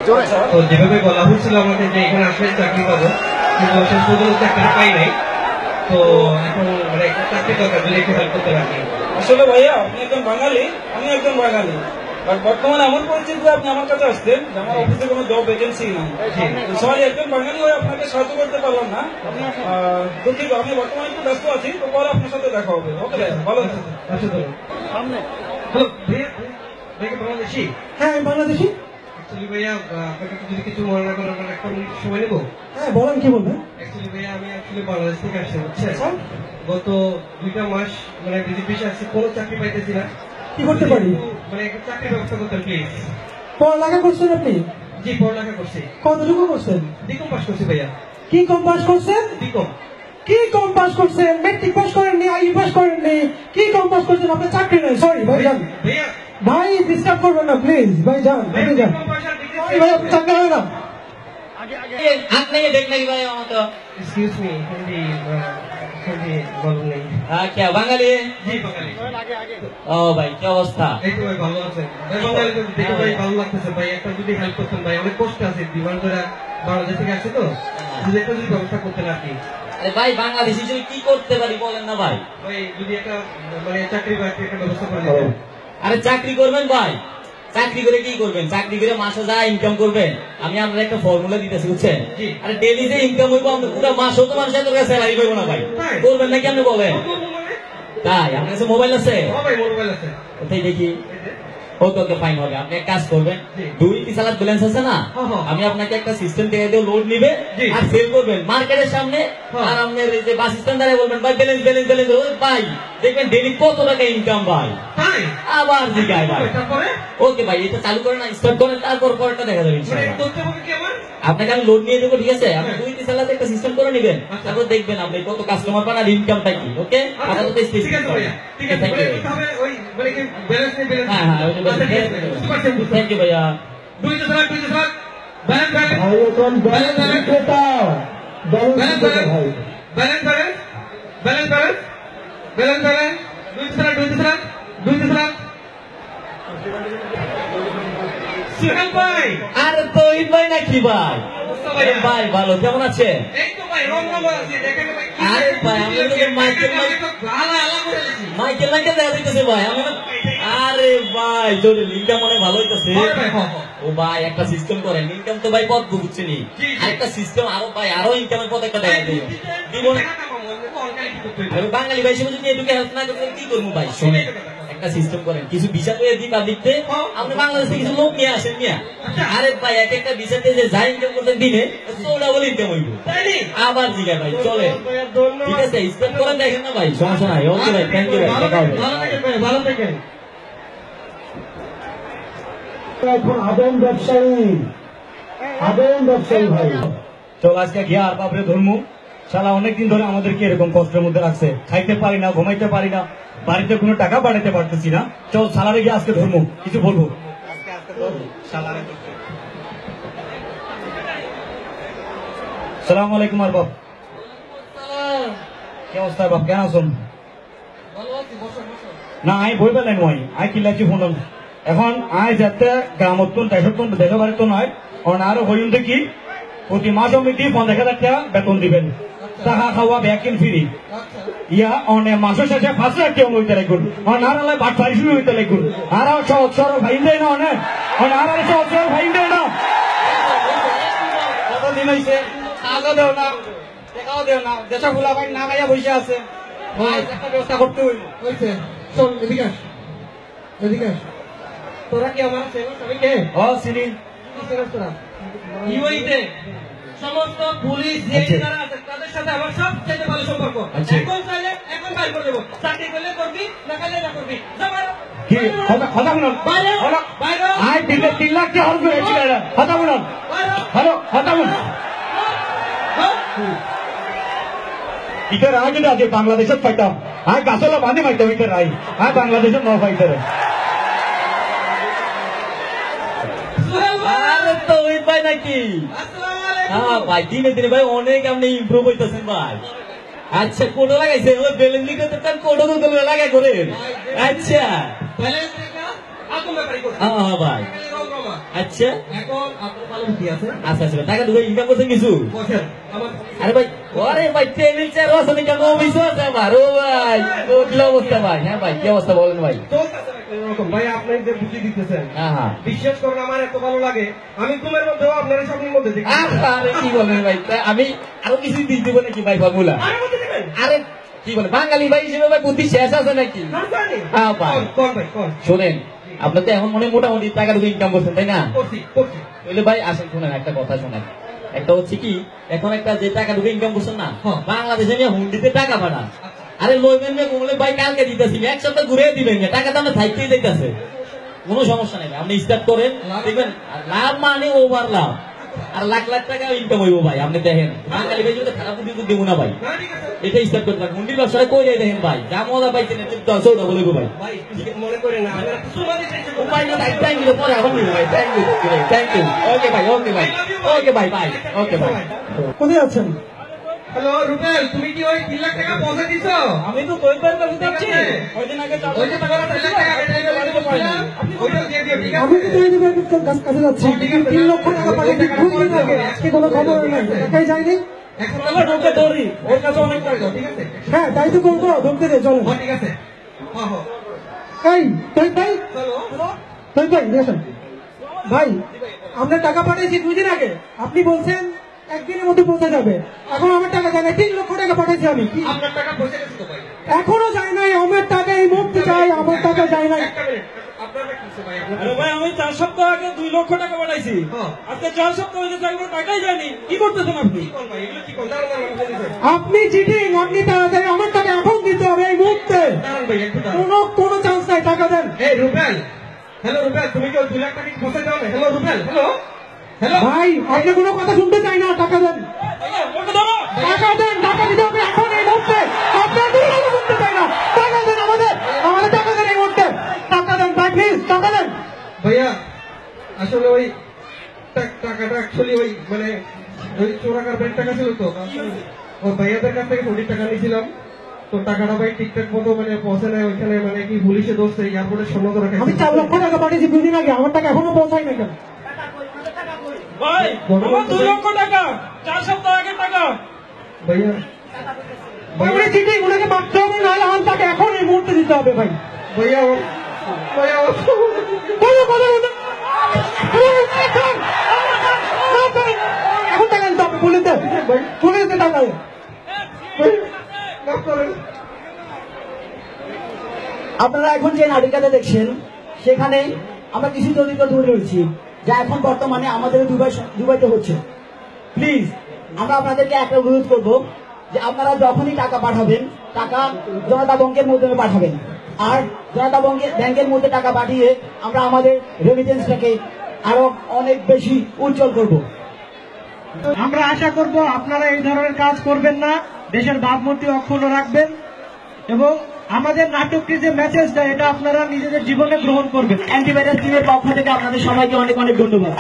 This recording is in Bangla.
তো যেভাবে বলা হচ্ছিল আমাকে যে এখানে আসলে চাকরি পাবো, কিন্তু শেষ পর্যন্ত চাকরি পাই নাই। তো এখন মানে একটা চাকরি দরকার, যদি একটু হেল্প করতে পারি। আসলে ভাইয়া আপনি একজন বাঙালি, আমি একজন বাঙালি, বাট বর্তমানে এমন পরিস্থিতি আপনি আমার কাছে আসছেন যে আমার অফিসে কোনো জব ভ্যাকেন্সি নাই। সবাই একজন বাঙালি হয়ে আপনাকে সাহায্য করতে পারলাম না, দুঃখিত। আমি বর্তমানে একটু ব্যস্ত আছি, তো পরে আপনার সাথে দেখা হবে। ওকে ভাই, ভালো থাকবেন। আচ্ছা, সামনে। হ্যালো ভাইয়া, ভাইয়া বাংলাদেশি? হ্যাঁ আমি বাংলাদেশি। অ্যাকচুয়ালি ভাইয়া আপনাকে যদি কিছু মনে না করেন, আপনার একটা মিনিট সময় নেবো? হ্যাঁ বলেন, কি বলবেন? অ্যাকচুয়ালি ভাইয়া আমি বাংলাদেশ থেকে আসছি, বুঝছেন? গত 2টা মাস মানে বিদেশে আসছি, কোনো চাকরি পাইতেছি না। কি করতে পারি? মানে একটা চাকরির ব্যবস্থা করতেন প্লিজ। পড়ালেখা করছেন আপনি? জি, পড়ালেখা করছি। কতটুকু করছেন? বিকম পাস করছি ভাইয়া। কি কম পাস করছেন? বিকম। কি কম পাস করছেন? মেট্রিক পাস করেননি, আই পাস করেননি, কি কম পাস করছেন? আপনার চাকরি নেই। সরি ভাই, যান ভাইয়া। ভাই, ডিস্টার্ব করবেন না প্লিজ ভাই, যান আপনি যান। সরি ভাই, আপনার চাকরি হবে না। हाथ नहीं है देखने की भाई वहाँ तो এক্সকিউজ মি, হিন্দি বলুন নেই। क्या बंगाली है? জি, বাঙালি। ओ भाई क्या अवस्था? এই তো ভাই, ভালো আছেন? ভাই বাঙালি তো দেখে ভাই ভালো লাগতেছে ভাই, একটা যদি হেল্প করতেন ভাই, অনেক কষ্ট আছে, বিমান ধরে বাংলাদেশ থেকে আসছে তো, যদি একটা যদি ব্যবস্থা করতেন আপনি। अरे भाई बांग्लादेशी जो की करते पारी बोलेन ना भाई। ভাই যদি একটা মানে চাকরি বা একটা ব্যবস্থা করে দিতেন। আরে চাকরি করবেন ভাই, চাকরি করে কি করবেন? চাকরি করে মাসে যা ইনকাম করবেন, আমি আপনার একটা ফর্মুলা দিতেছি, বুঝছেন? আরে ডেইলি যে ইনকাম হইব আমরা পুরো মাসও তো মানুষ এত স্যালারি পাইব না ভাই। করবেন নাকি আপনি বলেন? তাই আপনার কাছে মোবাইল আছে? হ্যাঁ ভাই, মোবাইল আছে। কোথায় দেখি? ওকে ওকে, ফাইন হবে। আপনি এক কাজ করবেন, 2-3 ব্যালেন্স আছে না, আমি আপনাকে একটা সিস্টেম থেকে দিয়ে লোড নিবে আর সেল করবেন মার্কেটের সামনে। আর আপনার এই যে বাস স্ট্যান্ড দাঁড়িয়ে বলবেন ভাই ব্যালেন্স ব্যালেন্স ব্যালেন্স, ভাই দেখবেন ডেইলি কত টাকা ইনকাম ভাই। তাই আবার জিগায় ভাই। তারপরে ওকে ভাই, এটা চালু করেন না, স্টার্ট করেন, তারপর পরেরটা দেখা যাবে মানে ইনশাআল্লাহ। করতে হবে কি আমার? আপনাকে আমি লোড নিয়ে দেবো, ঠিক আছে? আপনি 2-3 একটা সিস্টেম করে নেবেন, তারপর দেখবেন আপনি কত কাস্টমার পান আর ইনকামটা কি। ওকে, আপাতত ঠিক স্পেসিফিক আছে ভাইয়া, ঠিক আছে। Thank you. তাহলে ওই মানে কি ব্যালেন্স নেই, ব্যালেন্স? হ্যাঁ হ্যাঁ, ওই যে থ্যাংক ইউ ভাইয়া। দুই তো স্যার ব্যালেন্স ব্যালেন্স ভাই এখন ব্যালেন্স বিক্রেতা, ব্যালেন্স বিক্রেতা ভাই। Balance balance balance balance balance balance দুই তো স্যার সুহেল ভাই। আর তৈরি ভাই নাকি ভাই? ভাই ভালো, কেমন আছেন? এই তো ভাই রং ভালো আছে, দেখেন ভাই। আরে ভাই আমি তো মাইকেল মাইকেল দেখা যাইতেছে ভাই। আমি আরে ভাই জোরে ইনকাম অনেক ভালো হইতেছে। ও ভাই একটা সিস্টেম করেন, ইনকাম তো ভাই পথ বুঝছেন, আরেকটা সিস্টেম আরো ভাই, আরো ইনকামের পথ একটা দেখা দেয় জীবন। আমি বাঙালি ভাই হিসেবে যদি এটুকু হেল্প না করতে কি করবো ভাই? শুনে একটা সিস্টেম করেন, কিছু ভিসা করে দিই পাবলিকতে, আপনি বাংলাদেশে কিছু লোক নিয়ে আসেন নিয়ে। আরে ভাই এক একটা ভিসাতে যে যা ইনকাম করতেন দিনে ওটা বলে ইনকাম হইব। আবার জিগায় ভাই চলে, ঠিক আছে স্টার্ট করেন, দেখেন না ভাই, সমস্যা নাই। ওকে ভাই, থ্যাংক ইউ ভাই, দেখা হবে। ভালো থাকেন। এখন আদম ব্যবসায়ী, আদম ব্যবসায়ী ভাই। চল আজকে গিয়া আর বাপরে ধর্ম শালা অনেকদিন ধরে আমাদেরকে এরকম কষ্টের মধ্যে রাখছে, খাইতে পারি না, ঘুমাইতে পারি না, বাড়িতে কোনো টাকা পাঠাতে পারতেছি না। চল সালারে গিয়ে আজকে ধর্ম কিছু বলবো। সালাম আলাইকুম আর বাপ, কি অবস্থা বাপ, কেন আছেন? না আই বই পেলেন ওই আই কিলাইছি ফোন এখন আয় যাতে গ্রামোত্তন দেশোত্তন দেশ বাড়িত নয়, আরো হইন দেখি প্রতি মাস অমিতি 50,000 টাকা বেতন দিবেন, টাকা খাওয়া ভ্যাকিন ফ্রি। ইয়া অনেক মাসের শেষে 5,000 টাকা হইতে লাগুন, আনারালে বাট ফারি শুরু হইতে লাগুন, আর সহজ সরল ভাই দেয় না, অনেক আনারে সহজ সরল ভাই দেয় না। কতদিন হয়েছে কাজও দেও না, টাকাও দেও না, দেশা ফুলা ভাই না খাইয়া বসে আছে, একটা ব্যবস্থা করতে হইছে। চল এদিকে আস, এদিকে আস। তোরা কি আমার চেনো সবাইকে? ও সিনি তোরা ইউএইতে সমস্ত পুলিশ যে যারা আছে তাদের সাথে আমার সবচেয়ে ভালো সম্পর্ক। এখন চাইলে এখন বাইর করে দেবো, চাকরি করলে করবি, না করলে না করবি। কি কথা বলুন, আয় 3 লাখ টাকা হল হয়েছিল, কথা বলুন, হ্যালো কথা বলুন। ইতার আগে আজ বাংলাদেশত পাইতাম, আয় গাছলা বাঁধে পাইতাম, ইতার আই আয় বাংলাদেশত ন পাইতারে। আরে তো ওই ভাই নাকি? হ্যাঁ ভাই, দিনে দিনে ভাই অনেক আপনি ইমপ্রুভ হইতেছেন ভাই। আচ্ছা কোডো লাগাইছে, ওই বেলেন লিখে তো কোডো তো লাগাই করেন। আচ্ছা আদম ব্যাপারই করছে হ্যাঁ ভাই রমরমা। আচ্ছা এখন আপনার ভালো কি আছে আচ্ছা আচ্ছা টাকা ঢুকে ইনকাম করছেন কিছু বসেন আমার আরে ভাই ওরে ভাই টেবিল চেয়ার আছে নাকি অফিস আছে আমার ও ভাই ও কি অবস্থা ভাই হ্যাঁ ভাই কি অবস্থা বলেন ভাই চলতেছে এরকম ভাই আপনি যে বুদ্ধি দিতেছেন হ্যাঁ বিশ্বাস করেন আমার এত ভালো লাগে আমি ঘুমের মধ্যেও আপনার স্বপ্নের মধ্যে দেখি আরে কি বলেন ভাই তা আমি আরো কিছু দিয়ে দেবো নাকি ভাই ফর্মুলা আরে বলতে দিবেন আরে কি বলে বাঙালি ভাই হিসেবে ভাই বুদ্ধি শেষ আছে নাকি না জানি হ্যাঁ ভাই কোন ভাই কোন শোনেন আপনি তো এখন মনে হয় মোটামুটি টাকা ঢুকে ইনকাম করছেন তাই না করছি করছি তাহলে ভাই আসেন শুনেন একটা কথা শোনেন একটা হচ্ছে কি এখন একটা যে টাকা ঢুকে ইনকাম করছেন না হ্যাঁ। বাংলাদেশে নিয়ে হুন্ডিতে টাকা পাঠান আরে লইবেন না বলে ভাই কালকে দিতেছি এক সপ্তাহ ঘুরে দিবেন না টাকা তো আমরা থাকতেই যাইতেছে কোনো সমস্যা নেই আপনি স্টার্ট করেন দেখবেন আর লাভ মানে ওভার লাভ আর লাখ লাখ টাকা ইনকাম হইব ভাই আপনি দেখেন বাঙালি ভাই যদি খারাপ বুদ্ধি তো দেবো না ভাই না ঠিক আছে এটা স্টার্ট করতে পারেন হুন্ডির ব্যবসাটা করে দেখেন ভাই যা মজা পাইছেন চৌটা বলে ভাই ভাই মনে করে না আপনারা সুমা দিতে উপায় না থ্যাংক ইউ পরে আবার নিব ভাই থ্যাংক ইউ ওকে ভাই ওকে ভাই বাই ওকে ভাই কোথায় আছেন? হ্যালো রুবেল তুমি কি ওই 3 লাখ টাকা পৌঁছে দিছো আমি তো তৈবার কাছে যাচ্ছি কয়দিন আগে ওই যে টাকা 3 লাখ টাকা বেতন বাড়িতে পাইলাম ওইটা দিয়ে দিও ঠিক আমি আছে তো তৈরি কাছে যাচ্ছি 3 লক্ষ টাকা পাঠিয়েছি 2 দিন আগে, আজকে কোনো খবর নেই, টাকাই যায়নি। এখন আমার ঢোকে দৌড়ি ওর কাছে অনেক টাকা ঠিক আছে হ্যাঁ তাই তো করবো, ঢুকতে দে চলো। ঠিক আছে হ্যাঁ হ্যাঁ এই তুই ভাই, চলো তুই ভাই দেখেন ভাই, আমরা টাকা পাঠিয়েছি 2 দিন আগে, আপনি বলছেন একদিনের মধ্যে পৌঁছে যাবে, এখন আমার টাকা যায় না। 3 লক্ষ টাকা পাঠিয়েছি আমি, কি আপনার টাকা পৌঁছে গেছে তো ভাই এখনো যায় নাই? আমার টাকা এই মুহূর্তে চাই, আমার টাকা যায় নাই। একটা মিনিট আপনার কি ভাই আরে ভাই আমি 4 সপ্তাহ আগে 2 লক্ষ টাকা পাঠাইছি হ্যাঁ। আজকে 4 সপ্তাহ হয়েছে একবার টাকাই যায়নি কি করতেছেন আপনি কোন ভাই এগুলো কি কোন দাঁড়ান আমাকে দিবেন আপনি চিটিং, আপনি তাড়াতাড়ি আমার টাকা এখন দিতে হবে এই মুহূর্তে, দাঁড়ান ভাই একটু দাঁড়ান কোনো চান্স নাই, টাকা দেন। এই রুবেল হ্যালো রুবেল তুমি কি ওই 2 লাখ টাকা কি পৌঁছে দাও না হ্যালো রুবেল হ্যালো হ্যালো ভাই আপনি কোনো কথা শুনতে চাই না, টাকা দেন, ওকে ধরো টাকা দেন, টাকা দিতে হবে এখন এই মুহূর্তে, আপনার কোনো কথা শুনতে চাই না, টাকা দেন আমাদের, আমাদের টাকা দেন এই মুহূর্তে, টাকা দেন ভাই প্লিজ, টাকা দেন। ভাইয়া আসলে ওই টাকাটা অ্যাকচুয়ালি ওই মানে ওই চোরাকার ব্যাংক টাকা ছিল তো ওই ভাইয়াদের কাছ থেকে 20 টাকা নিয়েছিলাম তো টাকাটা ভাই ঠিকঠাক মতো মানে পৌঁছে নেয় ওইখানে মানে কি পুলিশে ধরছে এয়ারপোর্টে স্বর্ণ করে আমি 4 লক্ষ টাকা পাঠিয়েছি 2 দিন আগে, আমার টাকা এখনো পৌঁছায় না কেন? ভাই আমার 2 লক্ষ টাকা 4 সপ্তাহ আগে টাকা ভাইয়া আপনি চিটিং, ওনাকে মারতে হবে, নাহলে আমার টাকা এখন এই মুহূর্তে দিতে হবে ভাই। ভাইয়া ভাইয়া কোনো কথা বলতে এখন টাকা দিতে হবে, পুলিশ দেন, পুলিশ দেন টাকা দেন। মাফ করেন আপনারা এখন যে নাটিকাটা দেখছেন সেখানে আমরা কিছু চরিত্র তুলে ধরেছি যা এখন বর্তমানে আমাদের দুবাইতে হচ্ছে। প্লিজ আমরা আপনাদেরকে একটা অনুরোধ করব যে আপনারা যখনই টাকা পাঠাবেন টাকা জনতা ব্যাংকের মাধ্যমে পাঠাবেন, আর জনতা ব্যাংকের মধ্যে টাকা পাঠিয়ে আমরা আমাদের রেমিটেন্সটাকে আরো অনেক বেশি উজ্জ্বল করব। আমরা আশা করব আপনারা এই ধরনের কাজ করবেন না, দেশের ভাবমূর্তি অক্ষুণ্ণ রাখবেন এবং আমাদের নাটকটির যে মেসেজটা এটা আপনারা নিজেদের জীবনে গ্রহণ করবেন। অ্যান্টিভাইরাস টিমের পক্ষ থেকে আপনাদের সবাইকে অনেক অনেক ধন্যবাদ।